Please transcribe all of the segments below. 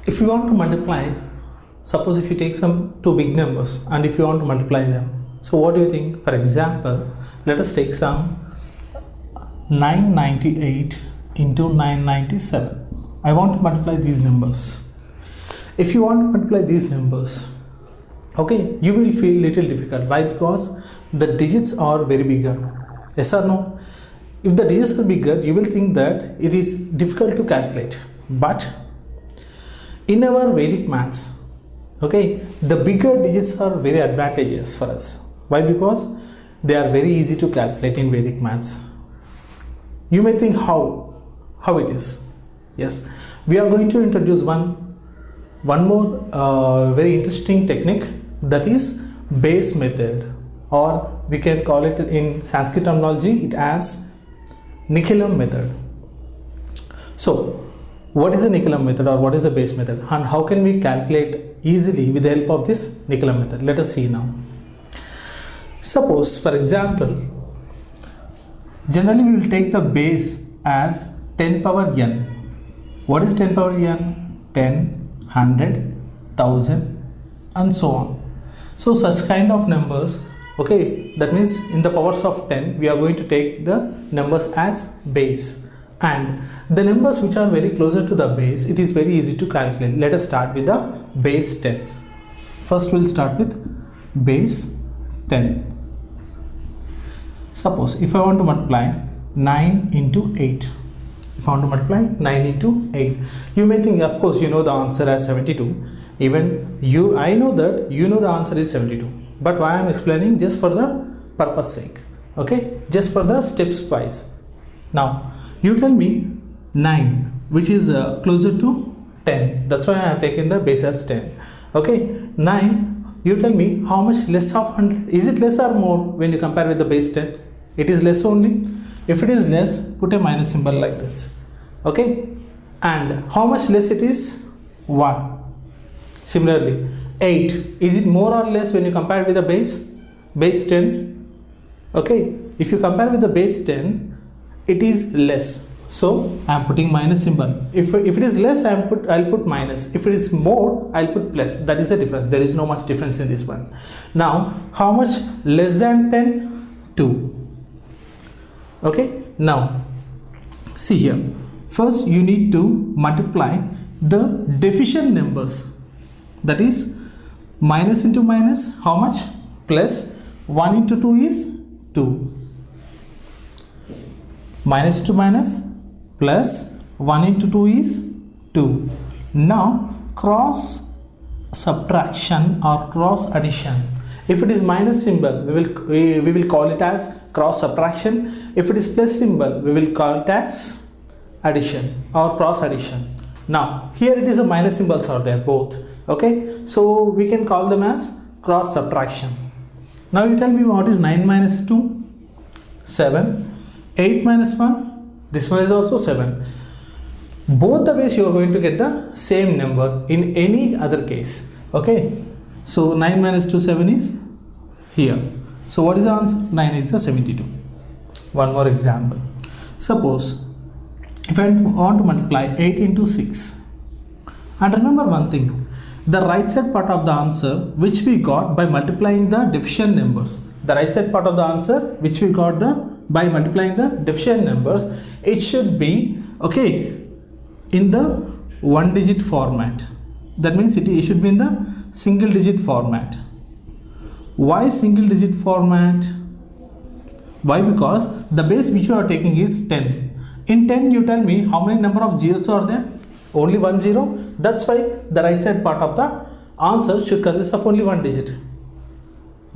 if you want to multiply, suppose if you take some two big numbers and if you want to multiply them, so what do you think? For example, let us take some 998 into 997. I want to multiply these numbers. If you want to multiply these numbers, okay, you will feel little difficult. Why? Because the digits are very bigger. Yes or no? If the digits are bigger, you will think that it is difficult to calculate. But in our Vedic maths, okay, the bigger digits are very advantageous for us. Why? Because they are very easy to calculate in Vedic maths. You may think how it is. Yes, we are going to introduce one more very interesting technique, that is base method, or we can call it in Sanskrit terminology it as Nikhilam method. So what is the Nikhilam method, or what is the base method, and how can we calculate easily with the help of this Nikhilam method? Let us see now. Suppose, for example, generally we will take the base as 10 power n. What is 10 power n? 10, 100, 1000 and so on. So such kind of numbers, okay, that means in the powers of 10 we are going to take the numbers as base, and the numbers which are very closer to the base, it is very easy to calculate. Let us start with the base 10. First we will start with base 10. Suppose if I want to multiply 9 into 8, if I want to multiply 9 into 8, you may think, of course you know the answer as 72. Even you, I know that you know the answer is 72, but why I am explaining, just for the purpose sake, okay, just for the steps wise. Now you tell me 9, which is closer to 10, that's why I have taken the base as 10. Okay, 9, you tell me how much less of 100, is it less or more when you compare with the base 10? It is less only. If it is less, put a minus symbol like this. Okay, and how much less it is? 1. Similarly, 8, is it more or less when you compare with the base 10? Okay, if you compare with the base 10, it is less, so I am putting minus symbol. If it is less, I'll put minus. If it is more, I'll put plus. That is the difference. There is no much difference in this one. Now how much less than 10? 2. Okay, now see here, first you need to multiply the deficient numbers, that is minus into minus, how much? Plus 1 into 2 is 2. Minus into minus plus 1 into 2 is 2. Now cross subtraction or cross addition. If it is minus symbol, we will call it as cross subtraction. If it is plus symbol, we will call it as addition or cross addition. Now here it is a minus symbols are there both. Okay, so we can call them as cross subtraction. Now you tell me what is 9 minus 2? 7. 8 minus 1? This one is also 7. Both the ways you are going to get the same number in any other case. Okay, so 9 minus 2, 7 is here. So what is the answer? 9 is 72. One more example. Suppose if I want to multiply 8 into 6, and remember one thing, the right side part of the answer which we got by multiplying the deficient numbers, the right side part of the answer which we got by multiplying the deficient numbers, it should be, okay, in the one digit format. That means it should be in the single digit format. Why single digit format? Why? Because the base which you are taking is 10. In 10, you tell me how many number of zeros are there? Only 1 0. That's why the right side part of the answer should consist of only one digit.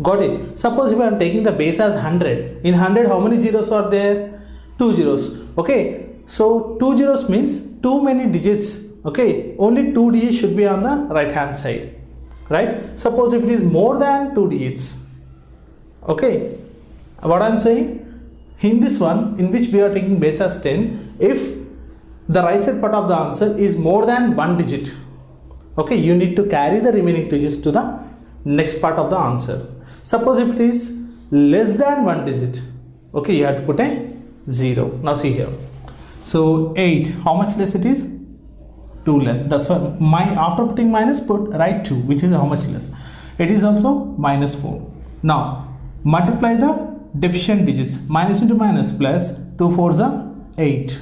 Got it? Suppose if I am taking the base as 100, in 100 how many zeros are there? 2 zeros. Okay, so 2 zeros means too many digits. Okay, only 2 digits should be on the right hand side, right? Suppose if it is more than 2 digits, okay, what I am saying, in this one in which we are taking base as 10, if the right side part of the answer is more than one digit, okay, you need to carry the remaining digits to the next part of the answer. Suppose if it is less than one digit, okay, you have to put a 0. Now see here, so 8, how much less it is? 2 less. That's why after putting minus, write 2, which is how much less. It is also minus 4. Now multiply the deficient digits. Minus into minus plus, 2 4s are 8.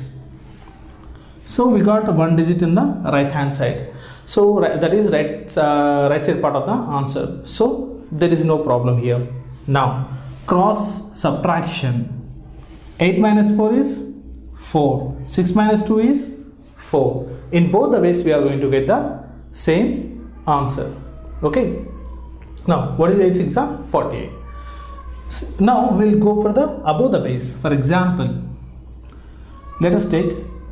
So we got one digit in the right hand side. So that is right side part of the answer. So there is no problem here. Now cross subtraction. 8 minus 4 is 4. 6 minus 2 is 4. In both the ways we are going to get the same answer. Okay. Now what is 8 6 are 48. Now we'll go for the above the base. For example, let us take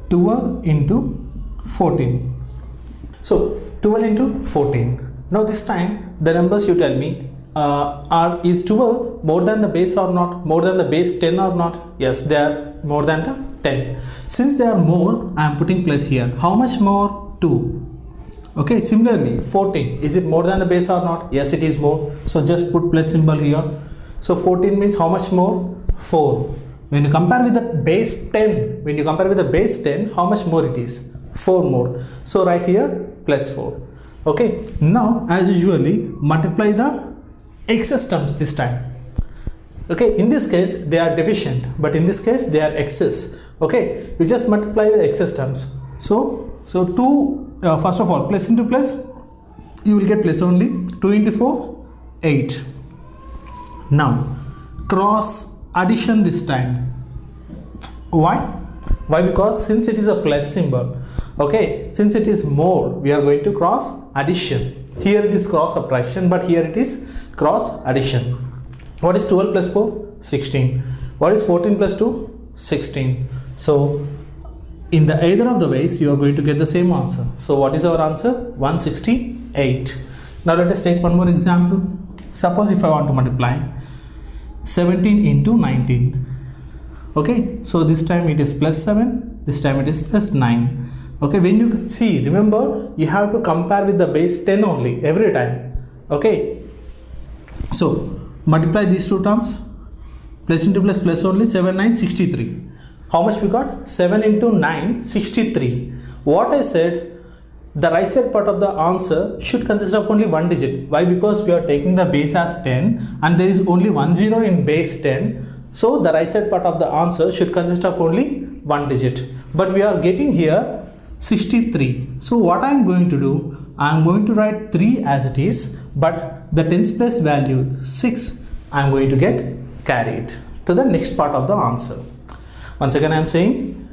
12 into 14. So 12 into 14. Now this time the numbers you tell me is 12 more than the base or not? More than the base 10 or not? Yes, they are more than the 10. Since they are more, I am putting plus here. How much more? 2. Okay, similarly 14, is it more than the base or not? Yes, it is more. So just put plus symbol here. So 14 means how much more? 4. When you compare with the base 10, how much more it is? 4 more. So write here plus 4. Okay. Now as usually multiply the excess terms this time. Okay. In this case they are deficient, but in this case they are excess. Okay. You just multiply the excess terms. So 2 first of all, plus into plus, you will get plus only. 2 into 4, 8. Now cross addition this time. Why? Because since it is a plus symbol, okay, since it is more, we are going to cross addition. Here it is cross subtraction, but here it is cross addition. What is 12 plus 4? 16. What is 14 plus 2? 16. So in the either of the ways you are going to get the same answer. So what is our answer? 168. Now let us take one more example. Suppose if I want to multiply 17 into 19. Okay, so this time it is plus 7, this time it is plus 9. Okay, when you see, remember you have to compare with the base 10 only every time. Okay, so multiply these two terms. Plus into plus, plus only. 7 9 63. How much we got? 7 into 9 63. What I said, the right side part of the answer should consist of only one digit. Why? Because we are taking the base as 10 and there is only 1 0 in base 10. So the right side part of the answer should consist of only one digit. But we are getting here 63. So what I am going to do, I am going to write 3 as it is, but the tens place value 6 I am going to get carried to the next part of the answer. Once again I am saying,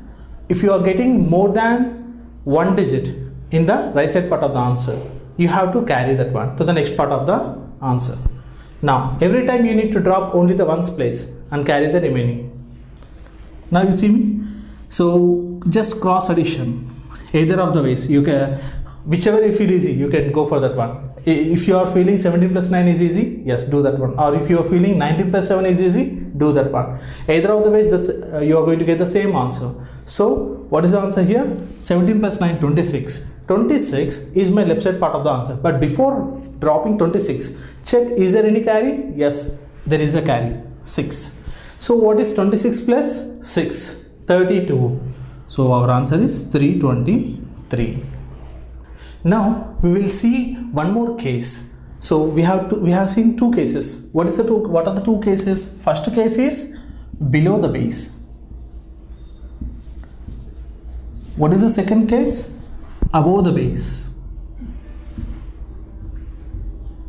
if you are getting more than one digit in the right side part of the answer, you have to carry that one to the next part of the answer. Now every time you need to drop only the ones place and carry the remaining. Now you see me? So just cross addition. Either of the ways you can, whichever you feel easy, you can go for that one. If you are feeling 17 plus 9 is easy, yes, do that one. Or if you are feeling 19 plus 7 is easy, do that one. Either of the ways you are going to get the same answer. So what is the answer here? 17 plus 9, 26. 26 is my left side part of the answer. But before dropping 26, check, is there any carry? Yes, there is a carry, 6. So what is 26 plus 6? 32. So our answer is 323. Now we will see one more case. So we have seen two cases. What are the two cases? First case is below the base. What is the second case? Above the base.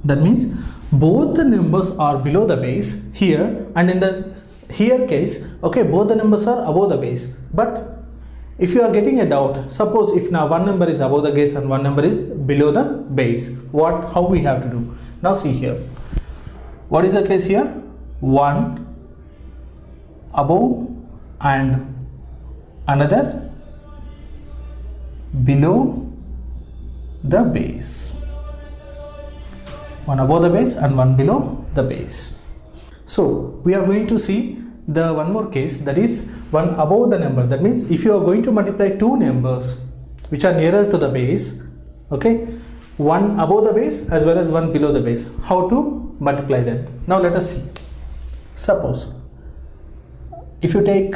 That means both the numbers are below the base here, and in the here case, okay, both the numbers are above the base. But if you are getting a doubt, suppose if now one number is above the base and one number is below the base, how we have to do? Now see here, what is the case here? One above and another below the base. One above the base and one below the base. So we are going to see the one more case, that is one above the number. That means if you are going to multiply two numbers which are nearer to the base, okay, one above the base as well as one below the base, how to multiply them? Now let us see. Suppose if you take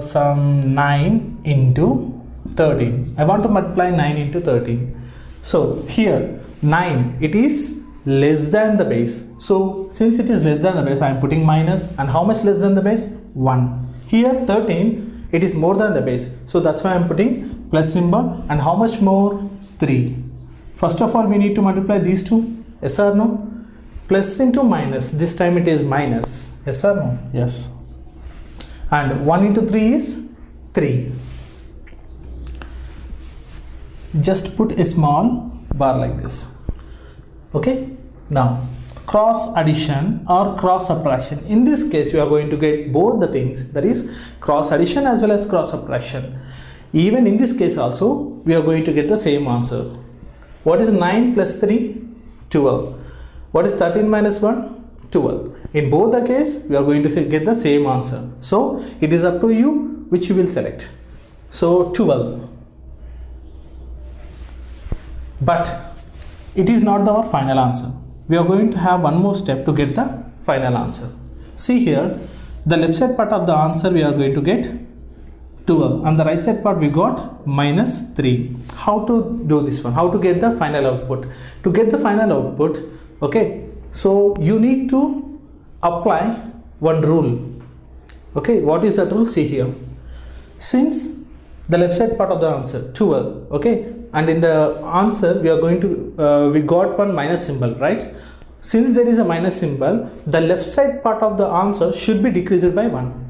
some 9 into 13. I want to multiply 9 into 13. So here 9, it is less than the base. So since it is less than the base, I am putting minus. And how much less than the base? 1. Here 13, it is more than the base. So that's why I am putting plus symbol. And how much more? 3. First of all, we need to multiply these two. Yes or no? Plus into minus. This time it is minus. Yes or no? Yes. And 1 into 3 is 3. Just put a small bar like this. Okay. Now cross addition or cross subtraction. In this case, you are going to get both the things, that is cross addition as well as cross subtraction. Even in this case also, we are going to get the same answer. What is 9 plus 3? 12. What is 13 minus 1? 12. In both the case, we are going to get the same answer. So it is up to you which you will select. So 12. But it is not our final answer. We are going to have one more step to get the final answer. See here, the left side part of the answer we are going to get 12, and the right side part we got minus 3. How to do this one? How to get the final output? To get the final output, okay, so you need to apply one rule. Okay, what is that rule? See here. Since the left side part of the answer 12, okay, and in the answer we are going to we got one minus symbol, right? Since there is a minus symbol, the left side part of the answer should be decreased by 1.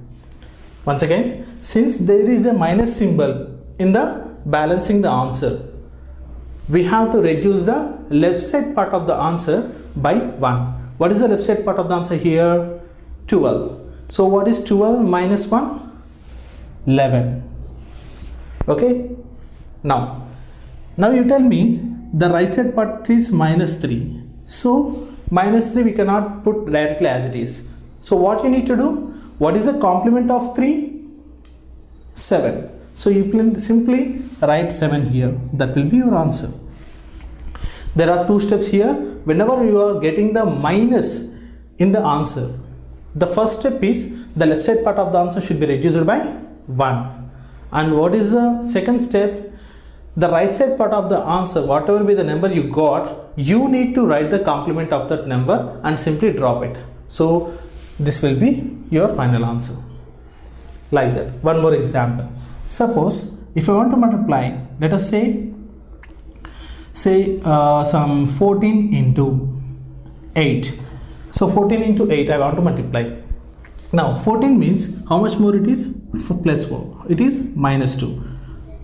Once again, since there is a minus symbol in the balancing the answer, we have to reduce the left side part of the answer by 1. What is the left side part of the answer here? 12. So what is 12 minus 1? 11. Okay. Now you tell me the right side part is minus 3. So minus 3 we cannot put directly as it is. So what you need to do? What is the complement of 3? 7. So you can simply write 7 here. That will be your answer. There are two steps here. Whenever you are getting the minus in the answer, the first step is the left side part of the answer should be reduced by 1. And what is the second step? The right side part of the answer, whatever be the number you got, you need to write the complement of that number and simply drop it. So this will be your final answer. Like that. One more example. Suppose if I want to multiply, let us say some 14 into 8. So 14 into 8 I want to multiply. Now 14 means how much more it is? Plus 4. It is minus 2.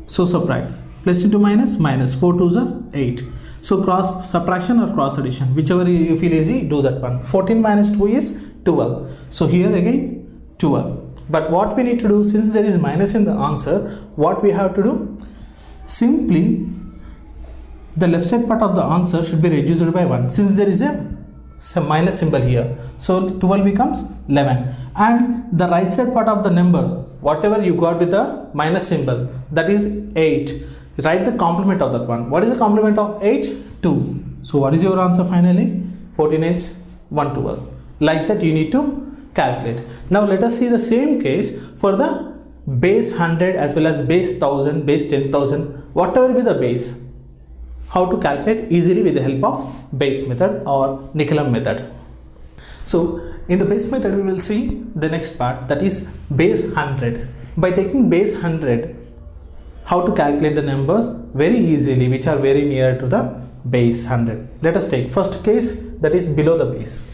So subtract. Plus into minus, minus 4 2s are 8. So cross subtraction or cross addition, whichever you feel easy, do that one. 14 minus 2 is 12. So here again 12. But what we need to do, since there is minus in the answer, what we have to do? Simply the left side part of the answer should be reduced by 1. Since there is some minus symbol here, so 12 becomes 11. And the right side part of the number, whatever you got with the minus symbol, that is 8. Write the complement of that one. What is the complement of 8? 2. So what is your answer finally? 14 is 112. Like that you need to calculate. Now let us see the same case for the base 100 as well as base 1000, base 10,000, whatever be the base. How to calculate easily with the help of base method or Nikhilam method. So in the base method we will see the next part, that is base 100. By taking base 100, how to calculate the numbers very easily which are very near to the base 100. Let us take first case, that is below the base.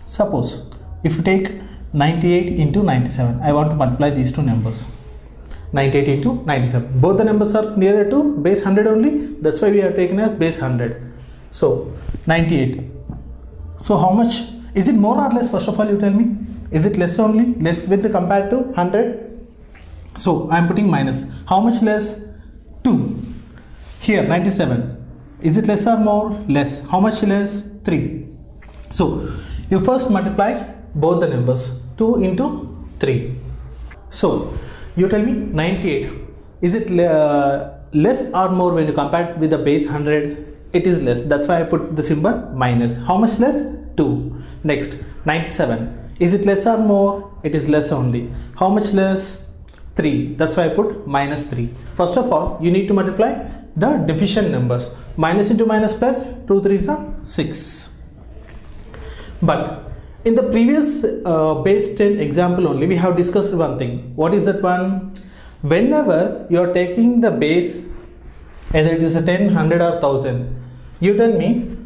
Suppose if you take 98 into 97, I want to multiply these two numbers. 98 into 97. Both the numbers are nearer to base 100 only. That's why we have taken as base 100. So 98. So how much? Is it more or less? First of all you tell me. Is it less only? Less with the compared to 100? So I am putting minus. How much less? 2. Here 97. Is it less or more? Less. How much less? 3. So you first multiply both the numbers. 2 into 3. So you tell me 98. Is it less or more when you compare it with the base 100? It is less. That's why I put the symbol minus. How much less? 2. Next 97. Is it less or more? It is less only. How much less? 3. That's why I put minus 3. First of all, you need to multiply the division numbers. Minus into minus plus, 2 3s are 6. But in the previous base 10 example only, we have discussed one thing. What is that one? Whenever you are taking the base, either it is a 10, 100 or 1000, you tell me,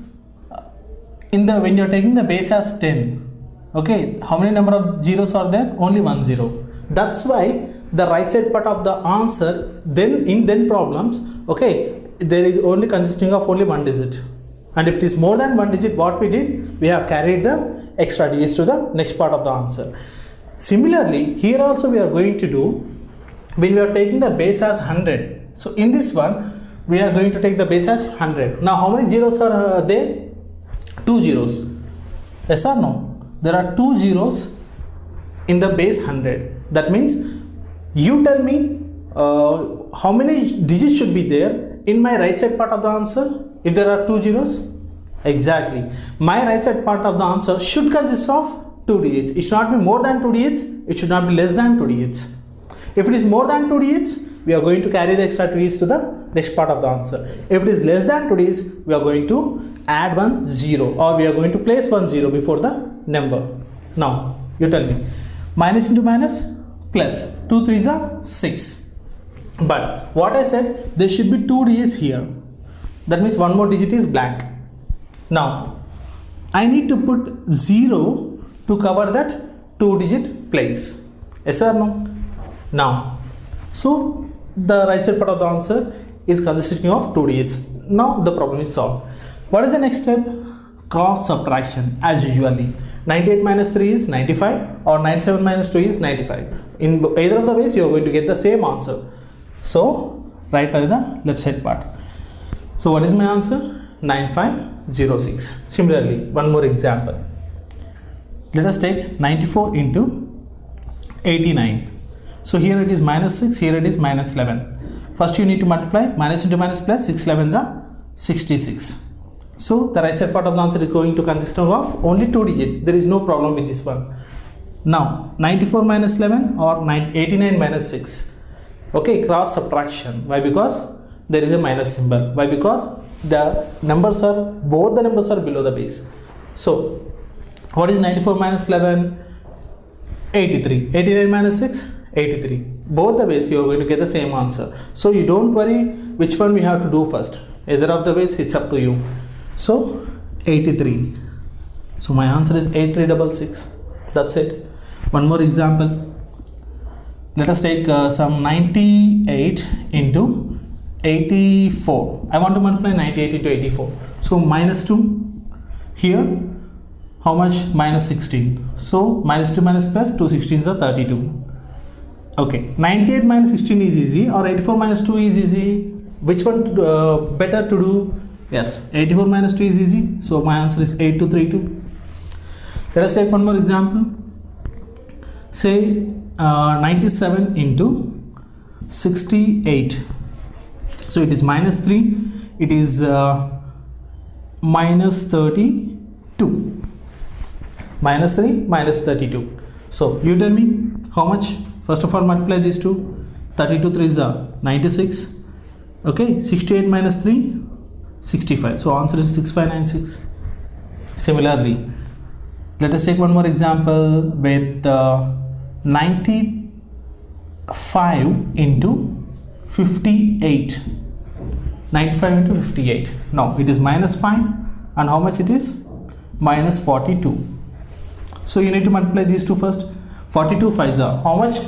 when you are taking the base as 10, okay, how many number of zeros are there? Only 1 0. That's why the right side part of the answer then in problems, okay, there is only consisting of only one digit. And if it is more than one digit, what we did, we have carried the extra digits to the next part of the answer. Similarly, here also we are going to do, when we are taking the base as 100. So in this one, we are going to take the base as 100. Now how many zeros are there? 2 zeros. Yes or no? There are 2 zeros in the base 100. That means you tell me how many digits should be there in my right side part of the answer if there are 2 zeros. Exactly. My right side part of the answer should consist of 2 digits. It should not be more than 2 digits. It should not be less than 2 digits. If it is more than 2 digits, we are going to carry the extra 2 digits to the next part of the answer. If it is less than 2 digits, we are going to add 1 0, or we are going to place 1 0 before the number. Now, you tell me, minus into minus plus, 2 3s are 6. But what I said, there should be 2 digits here. That means one more digit is blank. Now, I need to put 0 to cover that 2 digit place. Yes or no? Now, so the right side part of the answer is consisting of 2 digits. Now the problem is solved. What is the next step? Cross subtraction as usually. 98 minus 3 is 95, or 97 minus 2 is 95. In either of the ways, you are going to get the same answer. So write on the left side part. So what is my answer? 9506. Similarly, one more example. Let us take 94 into 89. So here it is minus 6, here it is minus 11. First you need to multiply minus into minus plus, 6 11s are 66. So the right side part of the answer is going to consist of only 2 digits. There is no problem with this one. Now 94 minus 11 or 89 minus 6. Okay, cross subtraction. Why? Because there is a minus symbol. Why? Because the numbers are, both the numbers are below the base. So what is 94 minus 11? 83. 89 minus 6? 83. Both the ways you are going to get the same answer. So you don't worry which one we have to do first. Either of the ways, it's up to you. So 83. So my answer is 8366. That's it. One more example. Let us take some 98 into 84. I want to multiply 98 into 84. So minus 2. Here, how much? Minus 16. So minus 2 minus plus, 2 16s are 32. Okay, 98 minus 16 is easy, or 84 minus 2 is easy. Which one better to do? Yes, 84 minus 2 is easy. So my answer is 8232. Let us take one more example. Say 97 into 68. So it is minus 3. It is minus 32. Minus 3, minus 32. So you tell me how much? First of all, multiply these two. 32 3s are 96. Okay, 68 minus 3, 65. So answer is 6596. Similarly, let us take one more example with 95 into 58. 95 into 58. Now it is minus 5, and how much it is? Minus 42. So you need to multiply these two first. 42 5s are how much?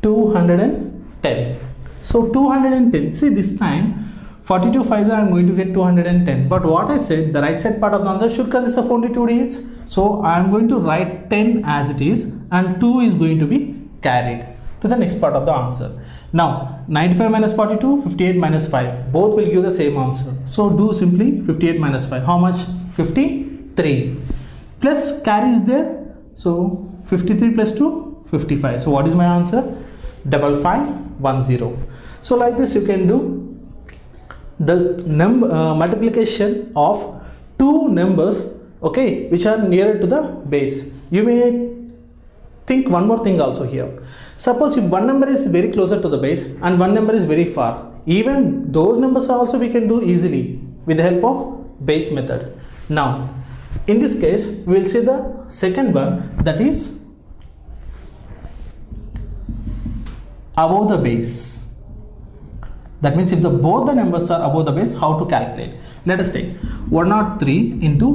210. So 210. See, this time 42 5s are, I am going to get 210. But what I said, the right side part of the answer should consist of only 2 digits. So I am going to write 10 as it is, and 2 is going to be carried to the next part of the answer. Now 95 minus 42, 58 minus 5. Both will give the same answer. So do simply 58 minus 5. How much? 53. Plus carry is there. So 53 plus 2, 55. So what is my answer? 5510. So like this you can do the multiplication of two numbers, okay, which are nearer to the base. You may think one more thing also here. Suppose if one number is very closer to the base and one number is very far, even those numbers also we can do easily with the help of base method. Now in this case we will see the second one, that is above the base. That means if both the numbers are above the base, how to calculate? Let us take 103 into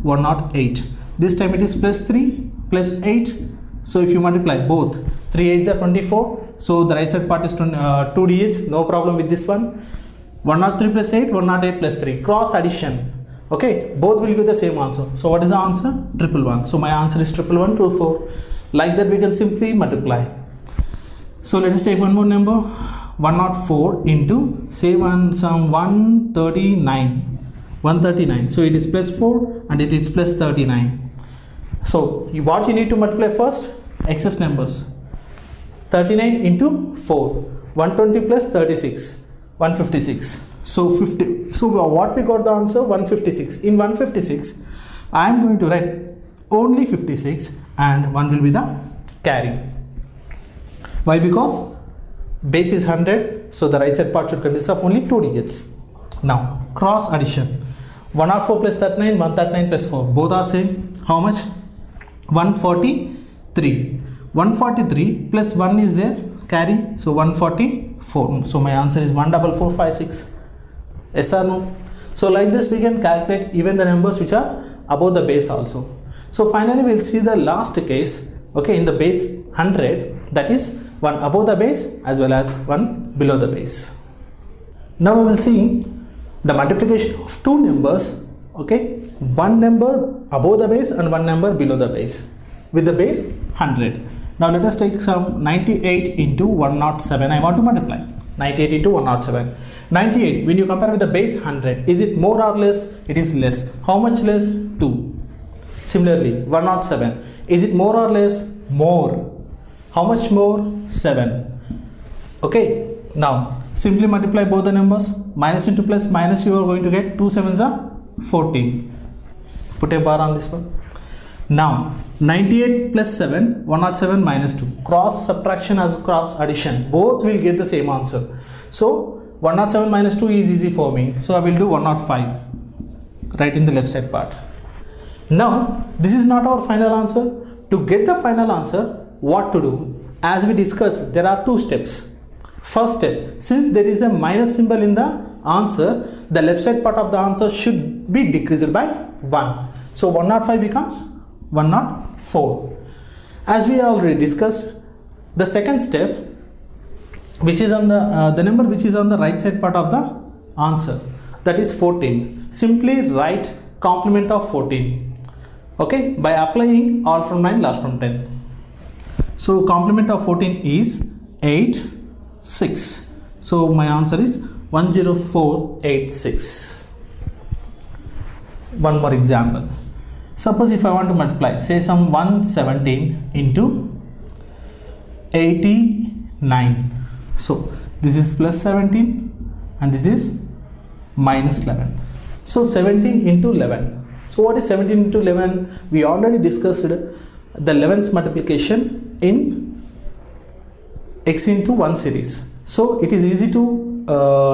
108. This time it is plus 3 plus 8. So if you multiply both, 3 8s are 24. So the right side part is 2 digits, no problem with this one. 103 plus 8, 108 plus 3. Cross addition. Okay, both will give the same answer. So what is the answer? 111. So my answer is 11124. Like that we can simply multiply. So let us take one more number. 104 into say some 139. 139. So it is plus 4 and it is plus 39. So what you need to multiply first? Excess numbers. 39 into 4. 120 plus 36. 156. So 50. So what we got the answer? 156. In 156, I am going to write only 56 and 1 will be the carry. Why? Because base is 100, so the right side part should consist of only 2 digits. Now cross addition. 104 plus 39, 139 plus 4, both are same. How much? 143. 143 plus 1 is there, carry, so 144. So my answer is 14456. Yes or no? So like this we can calculate even the numbers which are above the base also. So finally we will see the last case, okay, in the base 100, that is one above the base as well as one below the base. Now we will see the multiplication of two numbers, okay, one number above the base and one number below the base with the base 100. Now let us take some 98 into 107. I want to multiply 98 into 107. 98, when you compare with the base 100, is it more or less? It is less. How much less? 2. Similarly 107, is it more or less? More. How much more? 7. Okay, now simply multiply both the numbers. Minus into plus minus, you are going to get 2 7s are 14. Put a bar on this one. Now 98 plus 7, 107 minus 2. Cross subtraction as cross addition, both will get the same answer. So 107 minus 2 is easy for me, so I will do 105 right in the left side part. Now this is not our final answer. To get the final answer, what to do? As we discussed, there are two steps. First step, since there is a minus symbol in the answer, the left side part of the answer should be decreased by 1. So 105 becomes 104. As we already discussed, the second step, which is on the number which is on the right side part of the answer, that is 14. Simply write complement of 14. Okay, by applying all from 9, last from 10. So complement of 14 is 8, 6. So my answer is 10486. One more example. Suppose if I want to multiply, say some 117 into 89. So this is plus 17 and this is minus 11. So 17 into 11. So what is 17 into 11? We already discussed the 11's multiplication in x into 1 series. So it is easy to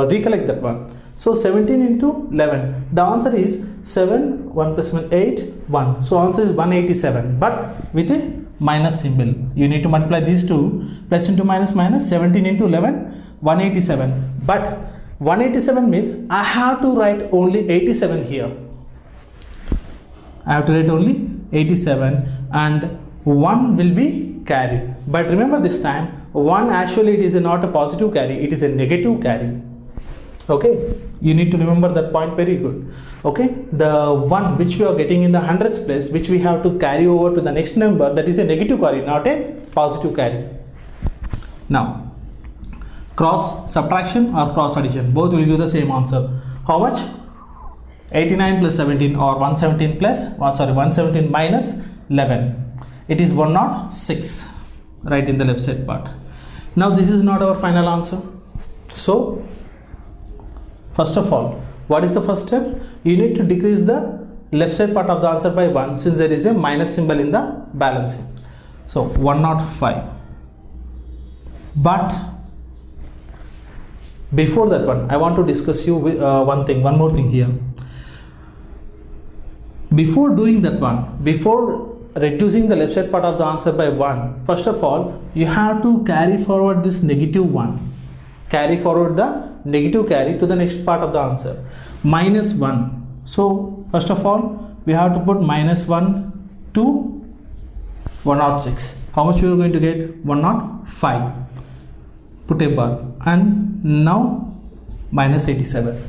recollect that one. So 17 into 11. The answer is 7, 1 plus 1, 8, 1. So answer is 187, but with a minus symbol. You need to multiply these two, plus into minus minus, 17 into 11, 187. But 187 means I have to write only 87 here. I have to write only 87 and 1 will be carry. But remember this time, 1 actually it is not a positive carry, it is a negative carry. Okay, you need to remember that point very good. Okay, the 1 which we are getting in the hundreds place, which we have to carry over to the next number, that is a negative carry, not a positive carry. Now cross subtraction or cross addition, both will give the same answer. How much? 89 plus 17 or 117 plus 117 minus 11. It is 106 right in the left side part. Now this is not our final answer. So first of all, what is the first step? You need to decrease the left side part of the answer by 1, since there is a minus symbol in the balancing. So 105. But before that one, I want to discuss you one more thing here. Before doing that one, before reducing the left side part of the answer by 1, first of all, you have to carry forward this negative 1. Carry forward the negative carry to the next part of the answer. Minus 1. So, first of all, we have to put minus 1 to 106. How much we are going to get? 105. Put a bar. And now, minus 87.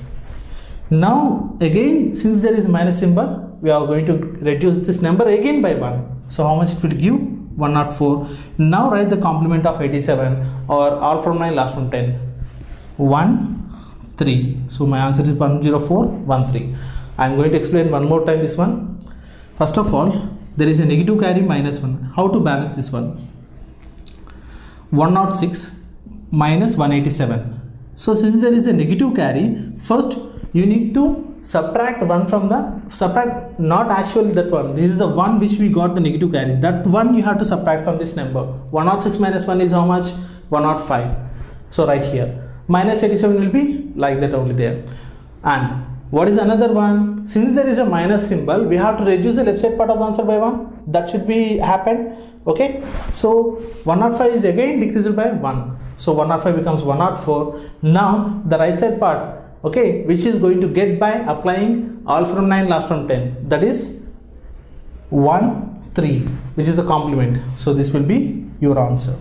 Now, again, since there is minus symbol, we are going to reduce this number again by 1. So how much it will give? 104. Now write the complement of 87, or all from 9, last from 10. 1, 3. So my answer is 104, 1, 3. I am going to explain one more time this one. First of all, there is a negative carry minus 1. How to balance this one? 106 minus 187. So since there is a negative carry, first you need to subtract 1 from the, not actually that one, this is the one which we got the negative carry, that one you have to subtract from this number. 106 minus 1 is how much? 105. So right here, minus 87 will be like that only there. And what is another one? Since there is a minus symbol, we have to reduce the left side part of the answer by 1. That should be happened. Okay, so 105 is again decreased by 1. So 105 becomes 104. Now the right side part, okay, which is going to get by applying all from 9, last from 10, that is 1, 3, which is the complement. So this will be your answer.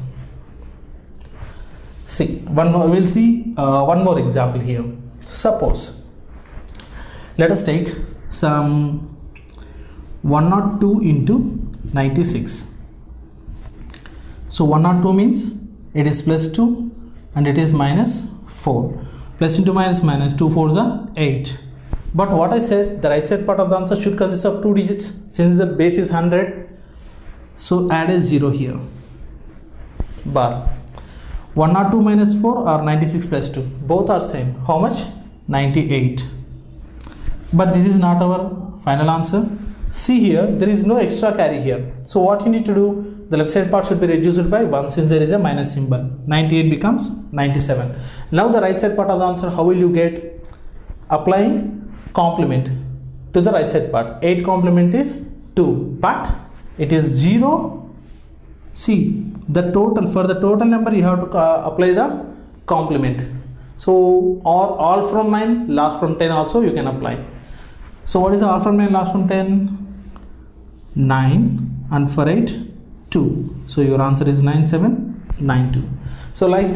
See, one more, we'll see one more example here. Suppose, let us take some 102 into 96. So 102 means it is plus 2 and it is minus 4. Plus into minus minus, 2 4s are 8. But what I said, the right side part of the answer should consist of 2 digits since the base is 100. So add a 0 here. Bar. 102 minus 4 or 96 plus 2. Both are same. How much? 98. But this is not our final answer. See here, there is no extra carry here. So what you need to do, the left side part should be reduced by 1 since there is a minus symbol. 98 becomes 97. Now the right side part of the answer, how will you get? Applying complement to the right side part. 8 complement is 2, but it is 0. See, the total, for the total number you have to apply the complement. So, or all from 9, last from 10 also you can apply. So what is the all from 9, last from 10? 9, and for 8, 2. So your answer is 9792. So like